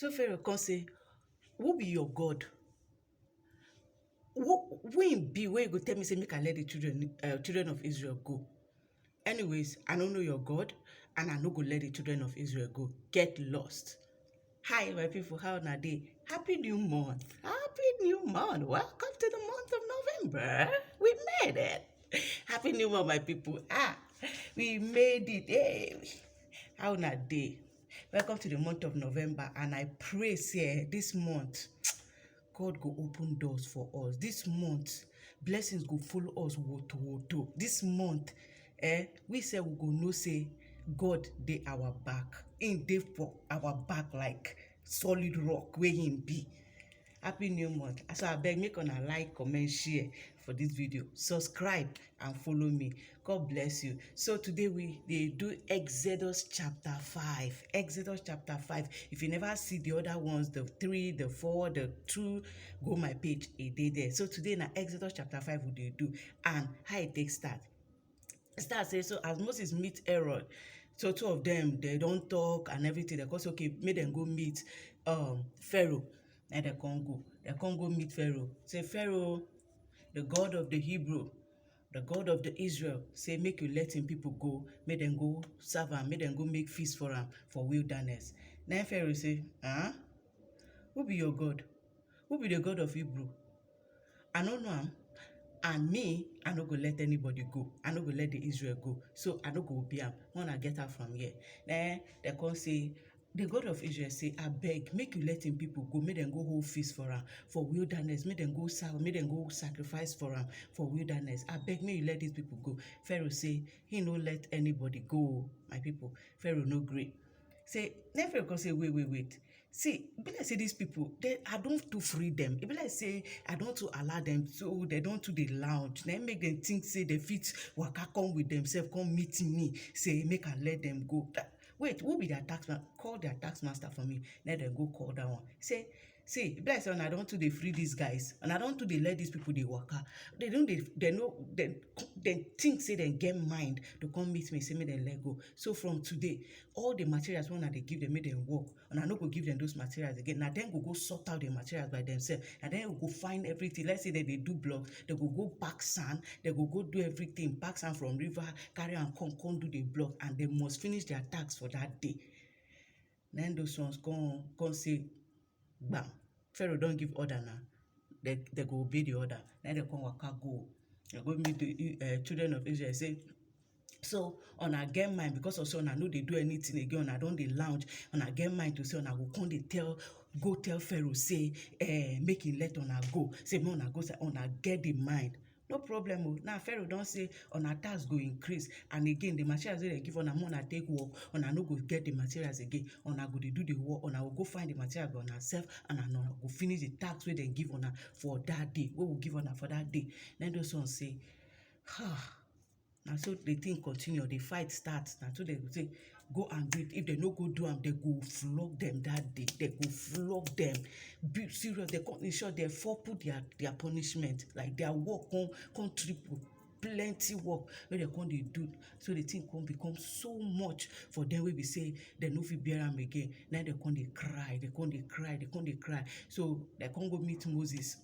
So Pharaoh come say, who be your God? Who him be wey you go tell me say make I let the children of Israel go? Anyways, I don't know your God, and I no go let the children of Israel go. Get lost. Hi, my people. How na dey? Happy new month. Happy new month. Welcome to the month of November. We made it. Happy new month, my people. We made it. Hey. How na dey? Welcome to the month of November, and I pray, say, this month, God go open doors for us. This month, blessings go follow us woto. This month, we say we go know say God dey our back. Him dey for our back like solid rock where him be. Happy new month. So I beg make una like, comment, share for this video. Subscribe and follow me. God bless you. So today they do Exodus chapter 5. Exodus chapter 5. If you never see the other ones, the 3, the 4, the 2, go my page, a day there. So today na Exodus chapter 5 we dey do. And how it take start? Start say, so as Moses meet Aaron, so two of them, they don't talk and everything. They say, okay, make them go meet Pharaoh. And they can't go meet Pharaoh. Say, Pharaoh, the God of the Hebrew, the God of the Israel, say, make you let him people go. Make them go serve him. Make them go make feast for him for wilderness. Then Pharaoh say, who be your God? Who be the God of Hebrew? I don't know him. And me, I no go let anybody go. I no go let the Israel go. So I no go be am. Wanna get out from here. Then they come say, the God of Israel say, I beg, make you let him people go. Make them go hold feast for him for wilderness. Make them go serve. Make them go sacrifice for him for wilderness. I beg, make you let these people go. Pharaoh say, he no let anybody go. My people, Pharaoh no gree. Say, then Pharaoh come say, wait. See, e be like say these people, I don't to free them. E be like say I don't to allow them, so they don't to the lounge. Then make them think say they fit waka come with themselves, come meet me, say make I let them go. Wait, who be their tax man? Call their tax master for me. Let them go call that one. Say, see, e be like say I don't to they free these guys, and I don't to they let these people they waka. They know they think say they get mind to come meet me, say me they let go. So from today, all the materials when they give them, make them work, and I no go give them those materials again. Now then go sort out the materials by themselves, and then go find everything. Let's say that they do blocks, they go pack sand, they go do everything, pack sand from river, carry and come do the block, and they must finish their tasks for that day. Then those ones come say, bam, Pharaoh don't give order now. They go obey the order. Then they come waka go. They go meet the children of Israel. Say, so una get mind because of say una no dey do anything again, una don dey lounge, una get mind to say una go come dey go tell Pharaoh say make him let una go, say make una go, say una get the mind. No problem o. Now Pharaoh don say una tax go increase, and again the materials wey dem give una, una take work, una no go get the materials again, una go dey do the work, una go find the materials by una sef, and una go finish the tax wey dem give una for that day, wey we give una for that day. Then those ones say, na so the thing continue, the fight start. Na so they go say, go and do it. If they no go do am, they go flog them that day. They go flog them. Be serious. They come, in short, they put their punishment. Like their work come triple. Plenty work wey they come dey do. So the thing come become so much for them wey be say they no fit bear am again. Now they come dey cry. They come dey cry. So they come go meet Moses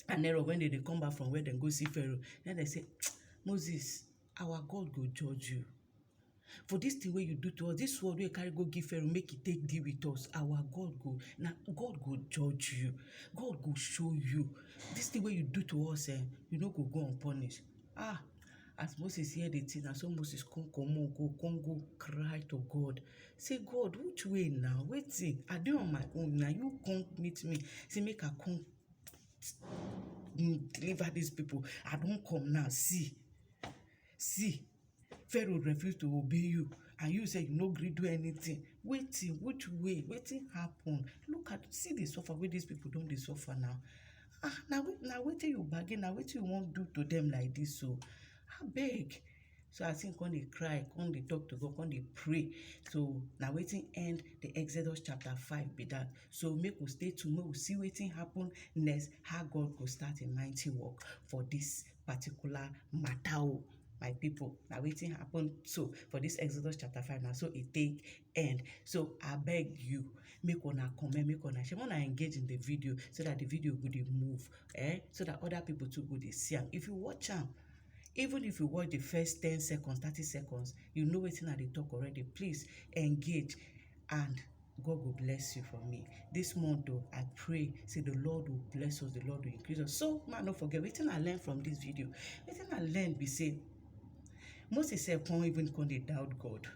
and Aaron when they come back from where they go see Pharaoh. Then they say, Moses, our God go judge you. For this thing wey you do to us, this word wey you carry go give Pharaoh, make e take deal with us. Our God go judge you. God go show you. This thing wey you do to us, you no go unpunished. As Moses hear the thing, and so Moses come go cry to God. Say, God, which way now? Wetin? I dey on my own. Now you come meet me. Say, make I come deliver these people. I don't come now. See, Pharaoh refused to obey you, and you say you no gree do anything. Wetin? Which way? Wetin happen? See the suffer wey these people don dey suffer now. Now wetin you bargain? Now wetin you wan do to them like this? So abeg. So as him come dey cry, come dey talk to God, come dey pray. So na wetin end the Exodus chapter 5 be that. So make we stay tuned, make we see wetin happen next, how God go start a mighty work for this particular matter. My people, now wetin happen so for this Exodus chapter 5 now, so it take end. So I beg you, make una comment, make una share, make una engage in the video so that the video go dey move, so that other people too go dey see am. If you watch am, even if you watch the first 10 seconds, 30 seconds, you know wetin I dey talk already. Please engage, and God will bless you for me. This month though, I pray, say the Lord will bless us, the Lord will increase us. So, man, don't forget, wetin I learned from this video, wetin I learned be say, Moses sef can't even come dey doubt God,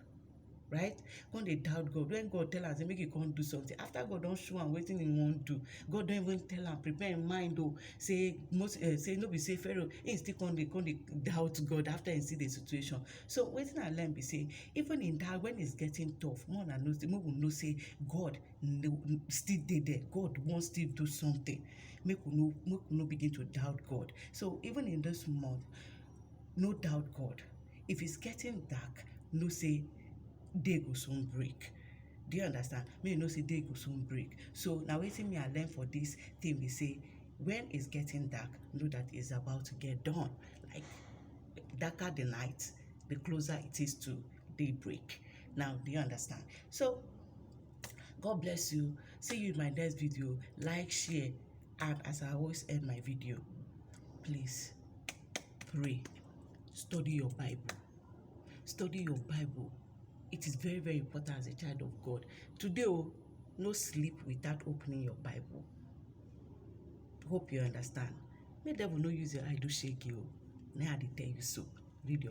right? Come dey doubt God. When God tell am say make he come do something, after God don show am wetin he wan do, God don even tell am, prepare im mind o, say say no be say Pharaoh, he still come dey doubt God after he see the situation. So wetin I learn be say, even in that, when it's getting tough, more than know, make we know say God still dey there. God wan still do something. Make we no begin to doubt God. So even in this month, no doubt God. If it's getting dark, no say day go soon break. Do you understand? May you know say day go soon break. So now wetin me I learn for this thing be say, when it's getting dark, know that it's about to get dawn. Like, darker the night, the closer it is to daybreak. Now, do you understand? So God bless you. See you in my next video. Like, share, and as I always end my video, please pray. Study your Bible. Study your Bible. It is very, very important as a child of God. Today, no sleep without opening your Bible. Hope you understand. May devil no use your eye do shake you. Now I tell you so. Read your